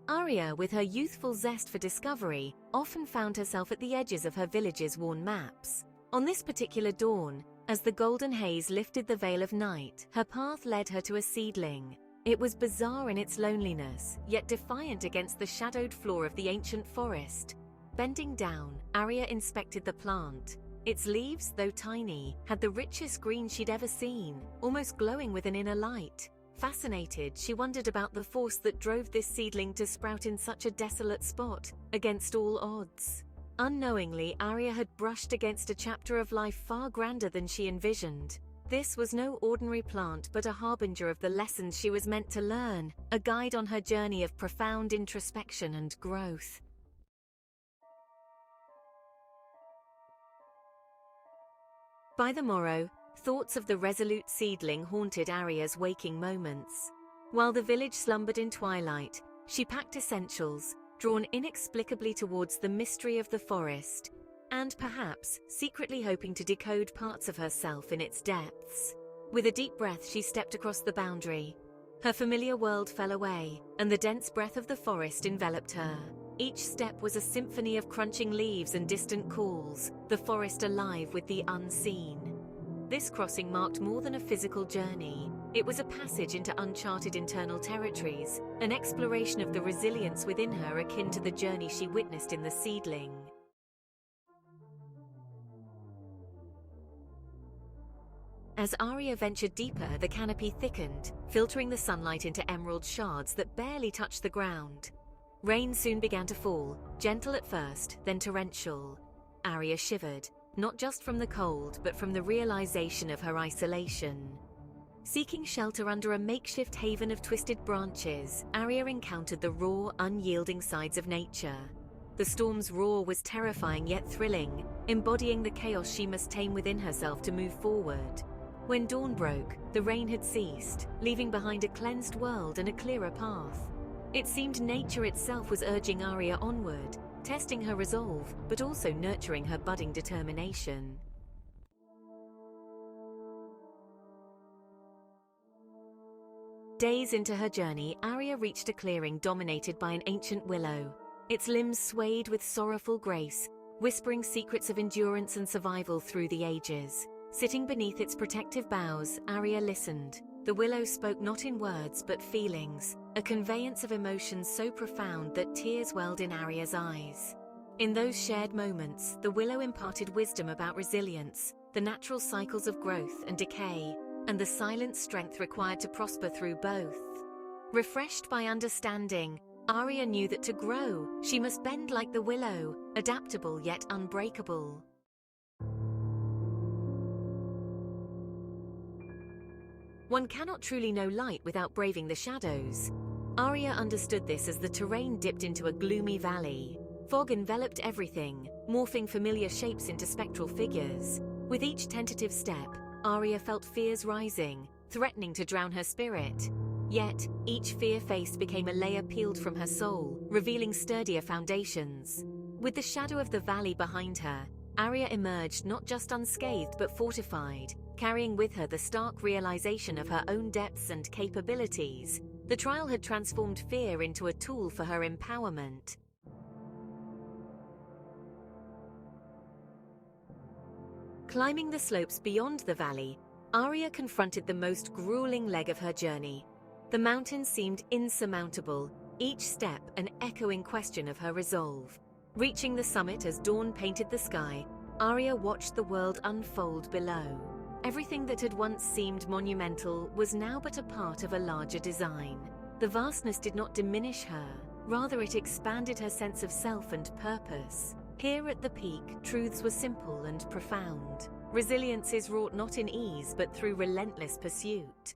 Aria, with her youthful zest for discovery, often found herself at the edges of her village's worn maps. On this particular dawn, as the golden haze lifted the veil of night, her path led her to a seedling. It was bizarre in its loneliness, yet defiant against the shadowed floor of the ancient forest. Bending down, Aria inspected the plant. Its leaves, though tiny, had the richest green she'd ever seen, almost glowing with an inner light. Fascinated, she wondered about the force that drove this seedling to sprout in such a desolate spot, against all odds. Unknowingly, Aria had brushed against a chapter of life far grander than she envisioned. This was no ordinary plant, but a harbinger of the lessons she was meant to learn, a guide on her journey of profound introspection and growth. By the morrow, thoughts of the resolute seedling haunted Aria's waking moments. While the village slumbered in twilight, she packed essentials, drawn inexplicably towards the mystery of the forest, and perhaps secretly hoping to decode parts of herself in its depths. With a deep breath, she stepped across the boundary. Her familiar world fell away, and the dense breath of the forest enveloped her. Each step was a symphony of crunching leaves and distant calls, the forest alive with the unseen. This crossing marked more than a physical journey. It was a passage into uncharted internal territories, an exploration of the resilience within her akin to the journey she witnessed in the seedling. As Aria ventured deeper, the canopy thickened, filtering the sunlight into emerald shards that barely touched the ground. Rain soon began to fall, gentle at first, then torrential. Aria shivered, not just from the cold, but from the realization of her isolation. Seeking shelter under a makeshift haven of twisted branches, Aria encountered the raw, unyielding sides of nature. The storm's roar was terrifying yet thrilling, embodying the chaos she must tame within herself to move forward. When dawn broke, the rain had ceased, leaving behind a cleansed world and a clearer path. It seemed nature itself was urging Aria onward, testing her resolve, but also nurturing her budding determination. Days into her journey, Aria reached a clearing dominated by an ancient willow. Its limbs swayed with sorrowful grace, whispering secrets of endurance and survival through the ages. Sitting beneath its protective boughs, Aria listened. The willow spoke not in words but feelings, a conveyance of emotions so profound that tears welled in Aria's eyes. In those shared moments, the willow imparted wisdom about resilience, the natural cycles of growth and decay, and the silent strength required to prosper through both. Refreshed by understanding, Aria knew that to grow, she must bend like the willow, adaptable yet unbreakable. One cannot truly know light without braving the shadows. Aria understood this as the terrain dipped into a gloomy valley. Fog enveloped everything, morphing familiar shapes into spectral figures. With each tentative step, Aria felt fears rising, threatening to drown her spirit. Yet, each fear faced became a layer peeled from her soul, revealing sturdier foundations. With the shadow of the valley behind her, Aria emerged not just unscathed but fortified, carrying with her the stark realization of her own depths and capabilities. The trial had transformed fear into a tool for her empowerment. Climbing the slopes beyond the valley, Aria confronted the most grueling leg of her journey. The mountains seemed insurmountable, each step an echoing question of her resolve. Reaching the summit as dawn painted the sky, Aria watched the world unfold below. Everything that had once seemed monumental was now but a part of a larger design. The vastness did not diminish her, rather it expanded her sense of self and purpose. Here at the peak, truths were simple and profound. Resilience is wrought not in ease but through relentless pursuit.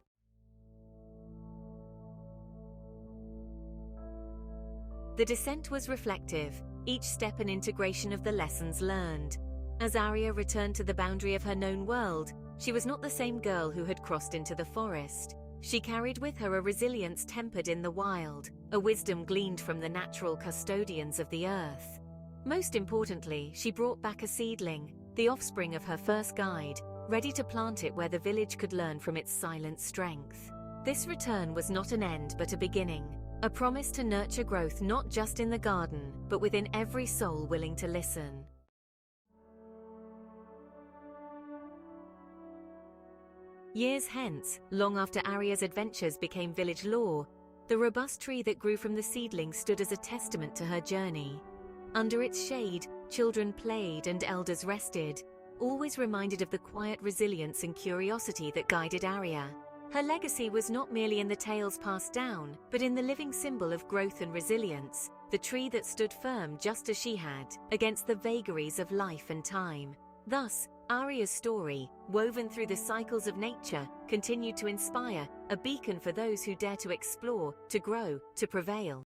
The descent was reflective, each step an integration of the lessons learned. As Aria returned to the boundary of her known world, she was not the same girl who had crossed into the forest. She carried with her a resilience tempered in the wild, a wisdom gleaned from the natural custodians of the earth. Most importantly, she brought back a seedling, the offspring of her first guide, ready to plant it where the village could learn from its silent strength. This return was not an end but a beginning. A promise to nurture growth not just in the garden, but within every soul willing to listen. Years hence, long after Aria's adventures became village lore, the robust tree that grew from the seedling stood as a testament to her journey. Under its shade, children played and elders rested, always reminded of the quiet resilience and curiosity that guided Aria. Her legacy was not merely in the tales passed down, but in the living symbol of growth and resilience, the tree that stood firm just as she had, against the vagaries of life and time. Thus, Aria's story, woven through the cycles of nature, continued to inspire, a beacon for those who dare to explore, to grow, to prevail.